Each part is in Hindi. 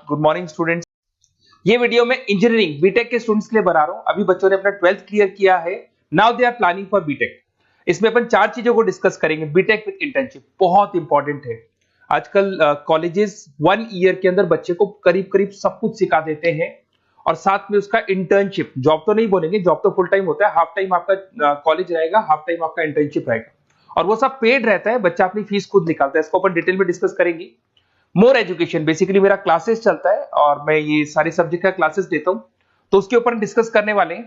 Good morning students. ये वीडियो मैं इंजीनियरिंग बीटेक के स्टूडेंट्स के लिए बना रहा हूं। अभी बच्चों ने अपना 12th क्लियर किया है, now they are planning for BTech. इसमें अपन चार चीजों को डिस्कस करेंगे। बीटेक विद इंटर्नशिप बहुत इंपॉर्टेंट है। आजकल कॉलेजेस 1 ईयर के अंदर बच्चे को करीब करीब सब कुछ सिखा देते हैं और साथ में उसका इंटर्नशिप, जॉब तो नहीं बोलेंगे, जॉब तो फुल टाइम होता है, हाफ टाइम आपका कॉलेज रहेगा, हाफ टाइम आपका इंटर्नशिप रहेगा और वो सब पेड रहता है। बच्चा अपनी फीस खुद निकालता है। इसको अपन डिटेल में डिस्कस करेंगे। मोर एजुकेशन, बेसिकली मेरा क्लासेस चलता है और मैं ये सारे सब्जेक्ट का क्लासेस देता हूं, तो उसके ऊपर डिस्कस करने वाले हैं।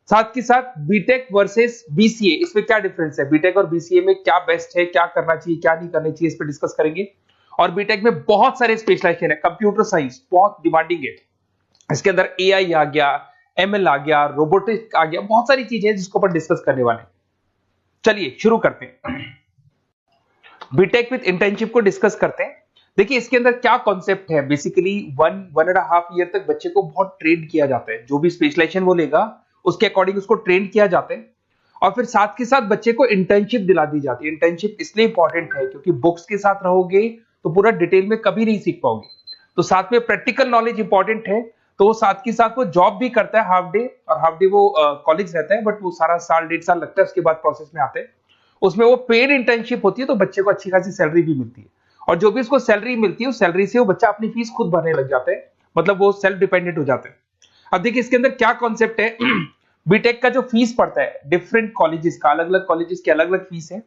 साथ के साथ बीटेक वर्सेस बीसीए, इसमें क्या डिफरेंस है, बीटेक और बीसीए में क्या बेस्ट है, क्या करना चाहिए, क्या नहीं करना चाहिए, इस पर डिस्कस करेंगे। और बीटेक में बहुत सारे स्पेशलाइजेशन है। कंप्यूटर साइंस बहुत डिमांडिंग है, इसके अंदर एआई आ गया, एमएल आ गया, रोबोटिक्स आ गया, बहुत सारी चीजें हैं जिसको अपन डिस्कस करने वाले हैं। चलिए शुरू करते हैं। बीटेक विद इंटर्नशिप को डिस्कस करते हैं। देखिए इसके अंदर क्या कॉन्सेप्ट है। बेसिकली 1.5 ईयर तक बच्चे को बहुत ट्रेन किया जाता है। जो भी स्पेशलाइजेशन वो लेगा उसके अकॉर्डिंग उसको ट्रेन किया जाता है और फिर साथ के साथ बच्चे को इंटर्नशिप दिला दी जाती है। इंटर्नशिप इसलिए इंपॉर्टेंट है क्योंकि बुक्स के साथ रहोगे तो पूरा डिटेल में कभी नहीं सीख पाओगे, तो साथ में प्रैक्टिकल नॉलेज इंपॉर्टेंट है। तो वो साथ के साथ वो जॉब भी करता है हाफ डे, और हाफ डे वो कॉलेज रहता है, बट वो सारा साल 1.5 साल लगता है उसके बाद प्रोसेस में आते हैं। उसमें वो पेड इंटर्नशिप होती है, तो बच्चे को अच्छी खासी सैलरी भी मिलती है और जो भी उसको सैलरी मिलती है उस सैलरी से वो बच्चा अपनी फीस खुद भरने लग जाता है, मतलब वो सेल्फ डिपेंडेंट हो जाता है। अब देखिए इसके अंदर क्या कॉन्सेप्ट है। बीटेक का जो फीस पड़ता है डिफरेंट कॉलेजेस का, अलग अलग कॉलेजेस की अलग अलग फीस है।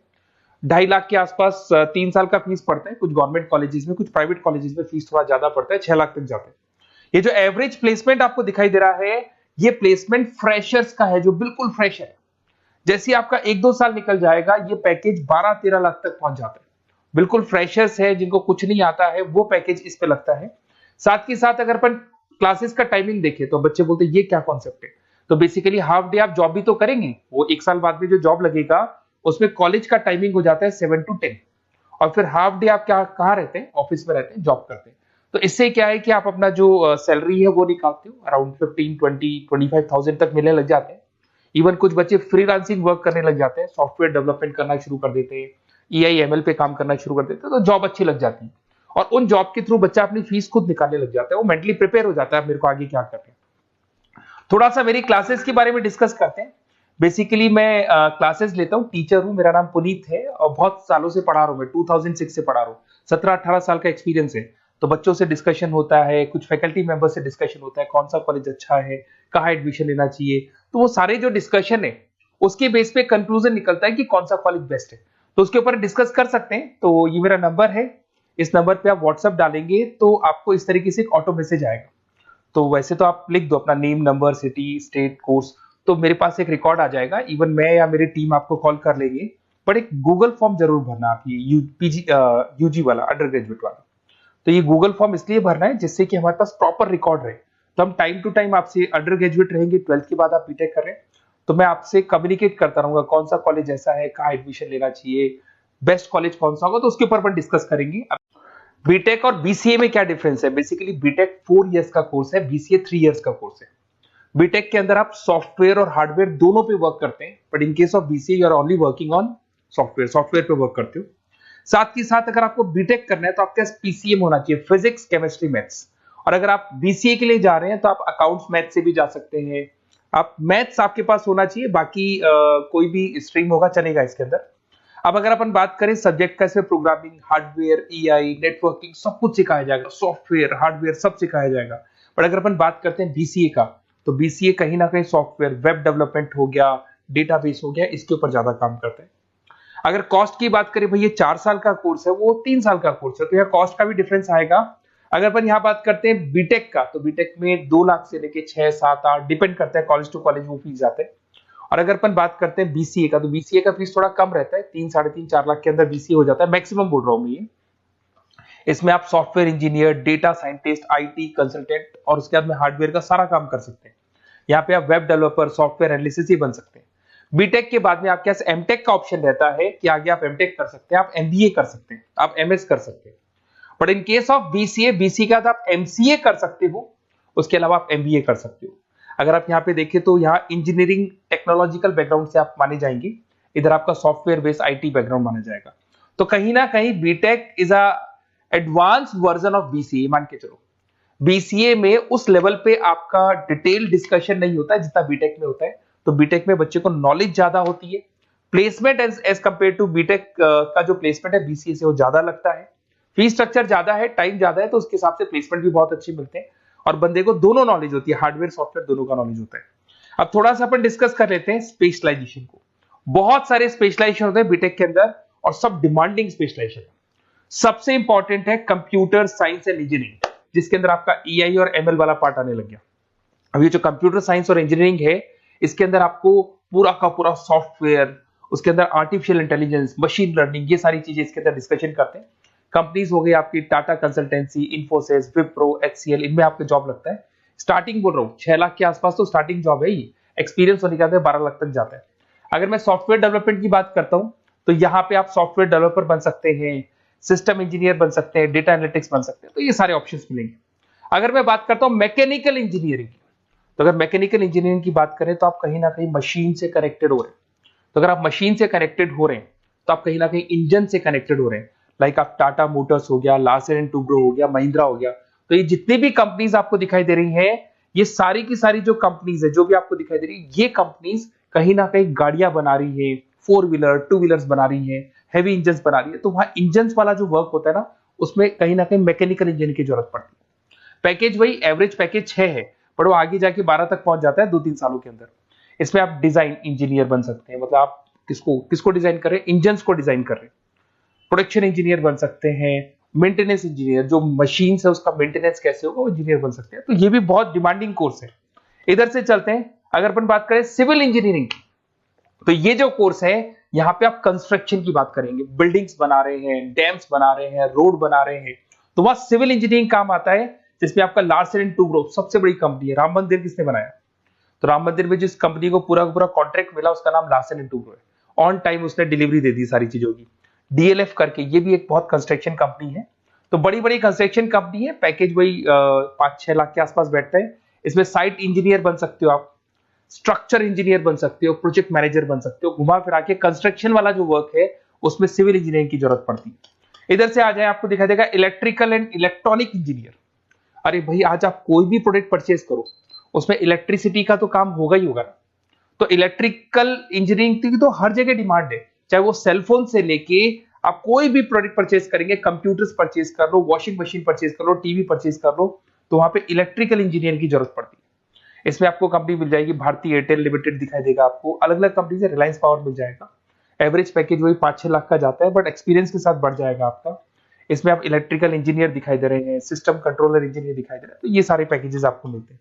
2.5 लाख के आसपास 3 साल का फीस पड़ता है। कुछ गवर्नमेंट कॉलेजेस में, कुछ प्राइवेट कॉलेजेस में फीस थोड़ा ज्यादा पड़ता है, 6 लाख तक जाता है। ये जो एवरेज प्लेसमेंट आपको दिखाई दे रहा है, ये प्लेसमेंट फ्रेशर्स का है, जो बिल्कुल फ्रेश है। जैसे आपका 1-2 साल निकल जाएगा, ये पैकेज 12-13 लाख तक पहुंच जाता है। बिल्कुल फ्रेशर्स है, जिनको कुछ नहीं आता है, वो पैकेज इस पे लगता है। साथ के साथ अगर अपन क्लासेस का टाइमिंग देखें तो बच्चे बोलते हैं ये क्या कॉन्सेप्ट है। तो बेसिकली हाफ डे आप जॉब भी तो करेंगे, वो 1 साल बाद में जो जॉब लगेगा उसमें कॉलेज का टाइमिंग हो जाता है 7 to 10 और फिर हाफ डे आप क्या कहाँ रहते हैं, ऑफिस में रहते हैं, जॉब करते हैं। तो इससे क्या है कि आप अपना जो सैलरी है वो निकालते हो, अराउंड 15-20-25,000 तक मिलने लग जाते हैं। इवन कुछ बच्चे फ्रीलांसिंग वर्क करने लग जाते हैं, सॉफ्टवेयर डेवलपमेंट करना शुरू कर देते हैं, ईआई एमएल पे काम करना शुरू कर देते हैं, तो जॉब अच्छी लग जाती है और उन जॉब के थ्रू बच्चा अपनी फीस खुद निकालने लग जाता है। वो मेंटली प्रिपेयर हो जाता है मेरे को आगे क्या करना है। थोड़ा सा मेरी क्लासेस के बारे में डिस्कस करते हैं। बेसिकली मैं क्लासेस लेता हूँ, टीचर हूँ, मेरा नाम पुनीत है और बहुत सालों से पढ़ा रहा हूँ मैं, 2006 से पढ़ा रहा हूँ, 17-18 साल का एक्सपीरियंस है। तो बच्चों से डिस्कशन होता है, कुछ फैकल्टी मेंबर से डिस्कशन होता है, कौन सा कॉलेज अच्छा है, कहाँ एडमिशन लेना चाहिए। तो वो सारे जो डिस्कशन है उसके बेस पे कंक्लूजन निकलता है कि कौन सा कॉलेज बेस्ट है, तो उसके ऊपर डिस्कस कर सकते हैं। तो ये मेरा नंबर है, इस नंबर पे आप व्हाट्सएप डालेंगे तो आपको इस तरीके से एक ऑटो मैसेज आएगा। तो वैसे तो आप लिख दो अपना name, number, city, state, course, तो मेरे पास एक रिकॉर्ड आ जाएगा। इवन मैं या मेरी टीम आपको कॉल कर लेंगे, पर एक गूगल फॉर्म जरूर भरना आप, ये यूजी वाला, अंडर ग्रेजुएट वाला। तो ये गूगल फॉर्म इसलिए भरना है जिससे कि हमारे पास प्रॉपर रिकॉर्ड रहे। तो हम टाइम टू टाइम आपसे, अंडर ग्रेजुएट रहेंगे, 12th के बाद आप बीटेक कर रहे हैं, तो मैं आपसे कम्युनिकेट करता रहूंगा कौन सा कॉलेज ऐसा है, कहाँ एडमिशन लेना चाहिए, बेस्ट कॉलेज कौन सा होगा, तो उसके ऊपर अपन डिस्कस करेंगे। बीटेक और बीसीए में क्या डिफरेंस है। बेसिकली बीटेक 4 इयर्स का कोर्स है, बीसीए 3 इयर्स का कोर्स है। बीटेक के अंदर आप सॉफ्टवेयर और हार्डवेयर दोनों पे वर्क करते हैं, but in case of BCA you are only working on software, software पे वर्क करते हो। साथ के साथ अगर आपको बीटेक करना है तो आपके पास पीसीएम होना चाहिए, फिजिक्स, केमिस्ट्री, मैथ्स। और अगर आप बीसीए के लिए जा रहे हैं तो आप अकाउंट्स, मैथ से भी जा सकते हैं। आप मैथ्स आपके पास होना चाहिए, बाकी कोई भी स्ट्रीम होगा चलेगा इसके अंदर। अब अगर अपन बात करें सब्जेक्ट का, इसमें प्रोग्रामिंग, हार्डवेयर, ईआई, नेटवर्किंग सब कुछ सिखाया जाएगा, सॉफ्टवेयर, हार्डवेयर सब सिखाया जाएगा। पर अगर अपन बात करते हैं बीसीए का, तो बीसीए कहीं ना कहीं सॉफ्टवेयर, वेब डेवलपमेंट हो गया, डेटाबेस हो गया, इसके ऊपर ज्यादा काम करते हैं। अगर कॉस्ट की बात करें, भाई ये 4 साल का कोर्स है, वो 3 साल का कोर्स है, तो यहाँ कॉस्ट का भी डिफरेंस आएगा। अगर अपन यहाँ बात करते हैं बीटेक का, तो बीटेक में 2 लाख से लेके 6, 7, 8 डिपेंड करता है, कॉलेज टू कॉलेज वो फीस जाते हैं। और अगर अपन बात करते हैं बीसीए का, तो बीसीए का फीस थोड़ा कम रहता है, 3, 3.5, 4 लाख के अंदर बीसीए हो जाता है, मैक्सिमम बोल रहा हूँ मैं ये। इसमें आप software engineer, data scientist, IT consultant और उसके बाद में हार्डवेयर का सारा काम कर सकते हैं। यहाँ पे आप वेब डेवलपर, सॉफ्टवेयर एनालिसिस ही बन सकते हैं। बीटेक के बाद में आपके पास एमटेक का ऑप्शन रहता है कि आगे आप एमटेक कर सकते हैं, आप एमबीए कर सकते हैं, आप एमएस कर सकते हैं। But in case of BCA, BC का आप एमसीए कर सकते हो, उसके अलावा आप एमबीए कर सकते हो। अगर आप यहाँ पे देखें तो यहाँ इंजीनियरिंग टेक्नोलॉजिकल बैकग्राउंड से आप माने जाएंगे, इधर आपका सॉफ्टवेयर बेस्ड आईटी बैकग्राउंड माना जाएगा। तो कहीं ना कहीं BTech is a advance version of BCA, मान के चलो। बीसीए में उस लेवल पे आपका डिटेल डिस्कशन नहीं होता है जितना बीटेक में होता है। तो बीटेक में बच्चे को नॉलेज ज्यादा होती है, placement as compare to BTech का जो प्लेसमेंट है बीसीए से वो ज्यादा लगता है, फीस स्ट्रक्चर ज्यादा है, टाइम ज्यादा है, तो उसके हिसाब से प्लेसमेंट भी बहुत अच्छे मिलते हैं और बंदे को दोनों नॉलेज होती है, हार्डवेयर सॉफ्टवेयर दोनों का नॉलेज होता है। अब थोड़ा सा अपन डिस्कस कर लेते हैं स्पेशलाइजेशन को। बहुत सारे स्पेशलाइजेशन होते हैं बीटेक के अंदर और सब डिमांडिंग स्पेशलाइजेशन है। सबसे इंपॉर्टेंट है कंप्यूटर साइंस एंड इंजीनियरिंग, जिसके अंदर आपका ईआई और एमएल वाला पार्ट आने लग गया। अब ये जो कंप्यूटर साइंस और इंजीनियरिंग है, इसके अंदर आपको पूरा का पूरा सॉफ्टवेयर, उसके अंदर आर्टिफिशियल इंटेलिजेंस, मशीन लर्निंग, ये सारी चीजें इसके अंदर डिस्कशन करते हैं। कंपनीज हो गई आपकी टाटा कंसल्टेंसी, इन्फोसिस, विप्रो, एचसीएल, इनमें आपका जॉब लगता है। स्टार्टिंग बोल रहा हूँ 6 लाख के आसपास तो स्टार्टिंग जॉब है ये, एक्सपीरियंस होने के बाद 12 लाख तक जाता है। अगर मैं सॉफ्टवेयर डेवलपमेंट की बात करता हूँ तो यहाँ पे आप सॉफ्टवेयर डेवलपर बन सकते हैं, सिस्टम इंजीनियर बन सकते हैं, डेटा एनालिटिक्स बन सकते हैं, तो ये सारे ऑप्शंस मिलेंगे। अगर मैं बात करता हूँ मैकेनिकल इंजीनियरिंग की, तो अगर मैकेनिकल इंजीनियरिंग की बात करें तो आप कहीं ना कहीं मशीन से कनेक्टेड हो रहे हैं। तो अगर आप मशीन से कनेक्टेड हो रहे हैं तो आप कहीं ना कहीं इंजन से कनेक्टेड हो रहे हैं। लाइक आप टाटा मोटर्स हो गया, लार्सन एंड टुब्रो हो गया, महिंद्रा हो गया, तो ये जितनी भी कंपनीज आपको दिखाई दे रही हैं, ये सारी की सारी जो कंपनीज है जो भी आपको दिखाई दे रही है, ये कंपनीज कहीं ना कहीं गाड़ियां बना रही है, 4 व्हीलर 2 व्हीलर्स बना रही है, हैवी इंजन बना रही है। तो वहां इंजन वाला जो वर्क होता है ना, उसमें कहीं ना कहीं मैकेनिकल इंजीनियर की जरूरत पड़ती है। पैकेज वही एवरेज पैकेज 6 है, पर वो आगे जाके 12 तक पहुंच जाता है 2-3 सालों के अंदर। इसमें आप डिजाइन इंजीनियर बन सकते हैं, मतलब आप किसको डिजाइन कर रहे हैं, इंजन को डिजाइन कर रहे हैं। प्रोडक्शन इंजीनियर बन सकते हैं, मेंटेनेंस इंजीनियर, जो मशीन है उसका मेंटेनेंस कैसे होगा वो इंजीनियर बन सकते हैं। तो ये भी बहुत डिमांडिंग कोर्स है। इधर से चलते हैं, अगर अपन बात करें सिविल इंजीनियरिंग की, तो ये जो कोर्स है यहाँ पे आप कंस्ट्रक्शन की बात करेंगे, बिल्डिंग्स बना रहे हैं, डैम्स बना रहे हैं, रोड बना रहे हैं, तो वहां सिविल इंजीनियरिंग काम आता है। जिसमें आपका लार्सन एंड टुब्रो सबसे बड़ी कंपनी है। राम मंदिर किसने बनाया? तो राम मंदिर में जिस कंपनी को पूरा का पूरा कॉन्ट्रैक्ट मिला उसका नाम लार्सन एंड टुब्रो है। ऑन टाइम उसने डिलीवरी दे दी सारी चीजों की। डीएलएफ करके ये भी एक बहुत कंस्ट्रक्शन कंपनी है। तो बड़ी बड़ी कंस्ट्रक्शन कंपनी है, पैकेज वही 5-6 लाख के आसपास बैठता है। इसमें साइट इंजीनियर बन सकते हो आप, स्ट्रक्चर इंजीनियर बन सकते हो, प्रोजेक्ट मैनेजर बन सकते हो। घुमा फिरा के कंस्ट्रक्शन वाला जो वर्क है उसमें सिविल इंजीनियरिंग की जरूरत पड़ती है। इधर से आ जाए, आपको दिखाई देगा इलेक्ट्रिकल एंड इलेक्ट्रॉनिक इंजीनियर। अरे भाई, आज आप कोई भी प्रोडक्ट परचेज करो उसमें इलेक्ट्रिसिटी का तो काम होगा ही होगा ना। तो इलेक्ट्रिकल इंजीनियरिंग की तो हर जगह डिमांड है, चाहे वो सेलफोन से लेके आप कोई भी प्रोडक्ट परचेज करेंगे, कंप्यूटर्स परचेज कर लो, वॉशिंग मशीन परचेज कर लो, टीवी परचेज कर लो, तो वहां पे इलेक्ट्रिकल इंजीनियर की जरूरत पड़ती है। इसमें आपको कंपनी मिल जाएगी, भारतीय एयरटेल लिमिटेड दिखाई देगा आपको, अलग अलग कंपनी से, रिलायंस पावर मिल जाएगा। एवरेज पैकेज वही 5-6 लाख का जाता है, बट एक्सपीरियंस के साथ बढ़ जाएगा आपका। इसमें आप इलेक्ट्रिकल इंजीनियर दिखाई दे रहे हैं, सिस्टम कंट्रोलर इंजीनियर दिखाई दे रहे हैं, तो ये सारे पैकेजेस आपको मिलते हैं।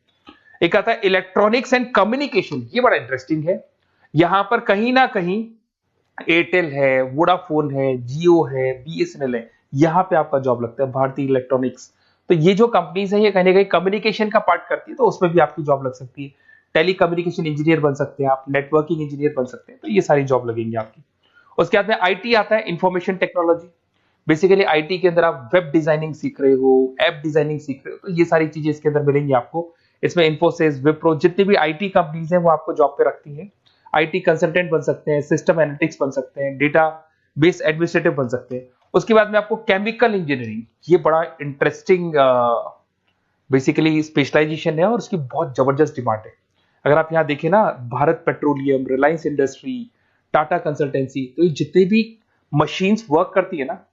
एक आता है इलेक्ट्रॉनिक्स एंड कम्युनिकेशन, ये बड़ा इंटरेस्टिंग है। यहां पर कहीं ना कहीं एयरटेल है, वोडाफोन है, जियो है, बीएसएनएल है, यहां पे आपका जॉब लगता है, भारतीय इलेक्ट्रॉनिक्स। तो ये जो कंपनीज है ये कहीं ना कहीं कम्युनिकेशन का पार्ट करती है, तो उसमें भी आपकी जॉब लग सकती है। टेली कम्युनिकेशन इंजीनियर बन सकते हैं आप, नेटवर्किंग इंजीनियर बन सकते हैं, तो ये सारी जॉब लगेंगी आपकी। उसके बाद में आईटी आता है, इंफॉर्मेशन टेक्नोलॉजी। बेसिकली आईटी के अंदर आप वेब डिजाइनिंग सीख रहे हो, ऐप डिजाइनिंग सीख रहे हो, तो ये सारी चीजें इसके अंदर मिलेंगी आपको। इसमें इन्फोसिस, विप्रो, जितनी भी आईटी कंपनीज हैं वो आपको जॉब पे रखती हैं। आईटी कंसल्टेंट बन सकते हैं, सिस्टम एनालिटिक्स बन सकते हैं, डेटा बेस एडमिनिस्ट्रेटिव बन सकते हैं। उसके बाद में आपको केमिकल इंजीनियरिंग, ये बड़ा इंटरेस्टिंग बेसिकली स्पेशलाइजेशन है और उसकी बहुत जबरदस्त डिमांड है। अगर आप यहाँ देखें ना, Bharat petroleum, Reliance industry, Tata consultancy, तो ये जितनी भी मशीन्स वर्क करती है ना,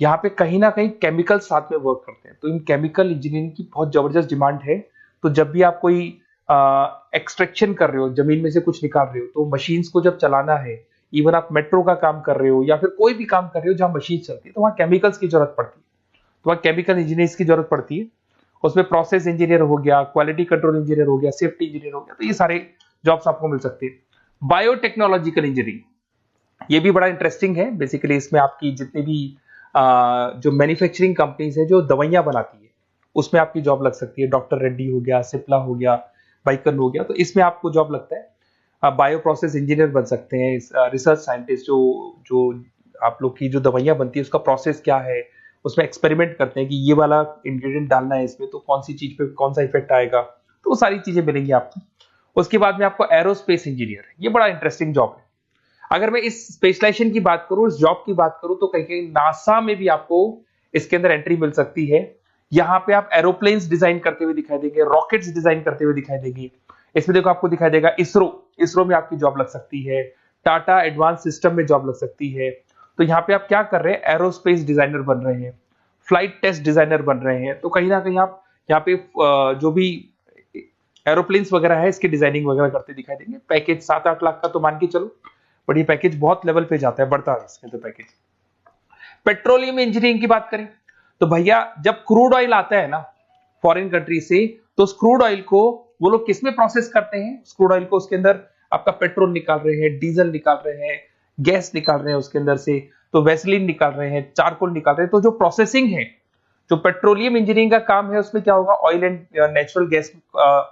यहाँ पे कहीं ना कहीं केमिकल साथ में वर्क करते हैं। तो इन केमिकल इंजीनियरिंग की बहुत जबरदस्त डिमांड है। तो जब भी आप कोई एक्सट्रैक्शन कर रहे हो, जमीन में से कुछ निकाल रहे हो, तो मशीन्स को जब चलाना है, इवन आप मेट्रो का काम कर रहे हो या फिर कोई भी काम कर रहे हो जहां मशीन चलती है, तो वहां केमिकल्स की जरूरत पड़ती है, तो वहां केमिकल इंजीनियर्स की जरूरत पड़ती है। उसमें प्रोसेस इंजीनियर हो गया, क्वालिटी कंट्रोल इंजीनियर हो गया, सेफ्टी इंजीनियर हो गया, तो ये सारे जॉब्स आपको मिल सकते हैं। बायोटेक्नोलॉजिकल इंजीनियरिंग, ये भी बड़ा इंटरेस्टिंग है। बेसिकली इसमें आपकी जितने भी जो मैन्युफैक्चरिंग कंपनीज है जो दवाइयां बनाती है, उसमें आपकी जॉब लग सकती है। डॉक्टर रेड्डी हो गया, सिप्ला हो गया, बाइकन हो गया, तो इसमें आपको जॉब लगता है। बायो प्रोसेस इंजीनियर बन सकते हैं, रिसर्च साइंटिस्ट, जो आप लोग की जो दवाइयां बनती है उसका प्रोसेस क्या है, उसमें एक्सपेरिमेंट करते हैं कि ये वाला इंग्रेडिएंट डालना है इसमें तो कौन सी चीज पे कौन सा इफेक्ट आएगा, तो वो सारी चीजें मिलेंगी आपको। उसके बाद में आपको एरोस्पेस इंजीनियर, ये बड़ा इंटरेस्टिंग जॉब है। अगर मैं इस स्पेशलाइजेशन की बात करूं, इस जॉब की बात करूं, तो कहीं कहीं नासा में भी आपको इसके अंदर एंट्री मिल सकती है। यहाँ पे आप एरोप्लेन्स डिजाइन करते हुए दिखाई देंगे, रॉकेट्स डिजाइन करते हुए दिखाई देंगे। इसमें देखो आपको दिखाई देगा इसरो में आपकी जॉब लग सकती है, टाटा एडवांस सिस्टम में जॉब लग सकती है। तो यहाँ पे आप क्या कर रहे हैं, एरोस्पेस डिजाइनर बन रहे हैं, फ्लाइट टेस्ट डिजाइनर बन रहे हैं। तो कहीं ना कहीं आप यहाँ पे जो भी एरोप्लेन्स वगैरह है इसकी डिजाइनिंग वगैरह करते दिखाई देंगे। पैकेज 7-8 लाख का तो मान के चलो, बट ये पैकेज बहुत लेवल पे जाता है, बढ़ता है इसमें तो पैकेज। पेट्रोलियम इंजीनियरिंग की बात करें तो भैया जब क्रूड ऑयल आता है ना फॉरेन कंट्री से, तो उस क्रूड ऑयल को वो लोग किस में प्रोसेस करते हैं, क्रूड ऑयल को उसके अंदर आपका पेट्रोल निकाल रहे हैं, डीजल निकाल रहे हैं, गैस निकाल रहे हैं उसके अंदर से, तो वैसलीन निकाल रहे हैं, चारकोल निकाल रहे हैं। तो जो प्रोसेसिंग है, जो पेट्रोलियम इंजीनियरिंग का काम है, उसमें क्या होगा, oil and natural gas,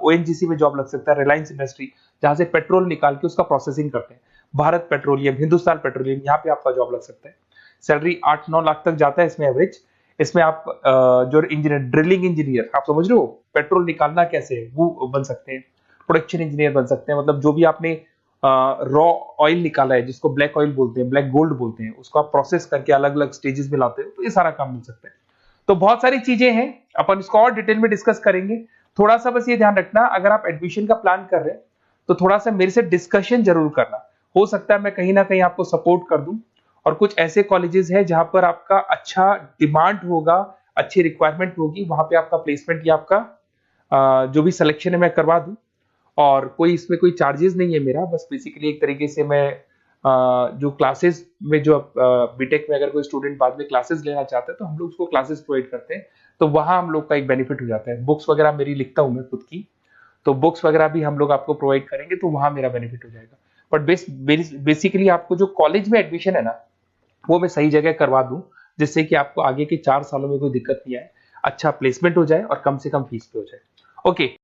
ONGC में जॉब लग सकता है, रिलायंस इंडस्ट्री जहां से पेट्रोल निकाल के उसका प्रोसेसिंग करते हैं, भारत पेट्रोलियम, हिंदुस्तान पेट्रोलियम, यहाँ पे आपका जॉब लग सकता है। सैलरी 8-9 लाख तक जाता है इसमें एवरेज। इसमें आप जो इंजीनियर, ड्रिलिंग इंजीनियर, आप समझ रहे हो पेट्रोल निकालना कैसे है, वो बन सकते हैं। प्रोडक्शन इंजीनियर बन सकते हैं, मतलब जो भी आपने रॉ ऑयल निकाला है, जिसको ब्लैक ऑयल बोलते हैं, ब्लैक गोल्ड बोलते हैं, उसको आप प्रोसेस करके अलग अलग स्टेजेस में लाते हो, तो ये सारा काम मिल सकता है। तो बहुत सारी चीजें हैं, अपन इसको और डिटेल में डिस्कस करेंगे। थोड़ा सा बस ये ध्यान रखना, अगर आप एडमिशन का प्लान कर रहे हैं तो थोड़ा सा मेरे से डिस्कशन जरूर करना। हो सकता है मैं कहीं ना कहीं आपको सपोर्ट कर दूं, और कुछ ऐसे कॉलेजेस हैं जहां पर आपका अच्छा डिमांड होगा, अच्छी रिक्वायरमेंट होगी, वहां पे आपका प्लेसमेंट या आपका जो भी सिलेक्शन है मैं करवा दूं। और कोई इसमें कोई चार्जेस नहीं है मेरा, बस बेसिकली एक तरीके से मैं जो क्लासेस में, जो बीटेक में अगर कोई स्टूडेंट बाद में क्लासेस लेना चाहता है तो हम लोग उसको क्लासेस प्रोवाइड करते हैं, तो वहां हम लोग का एक बेनिफिट हो जाता है। बुक्स वगैरह मेरी लिखता हूं मैं खुद की, तो बुक्स वगैरह भी हम लोग आपको प्रोवाइड करेंगे, तो वहां मेरा बेनिफिट हो जाएगा। बट बेसिकली आपको जो कॉलेज में एडमिशन है ना, वो मैं सही जगह करवा दूं, जिससे कि आपको आगे के 4 सालों में कोई दिक्कत नहीं आए, अच्छा प्लेसमेंट हो जाए और कम से कम फीस पे हो जाए। ओके।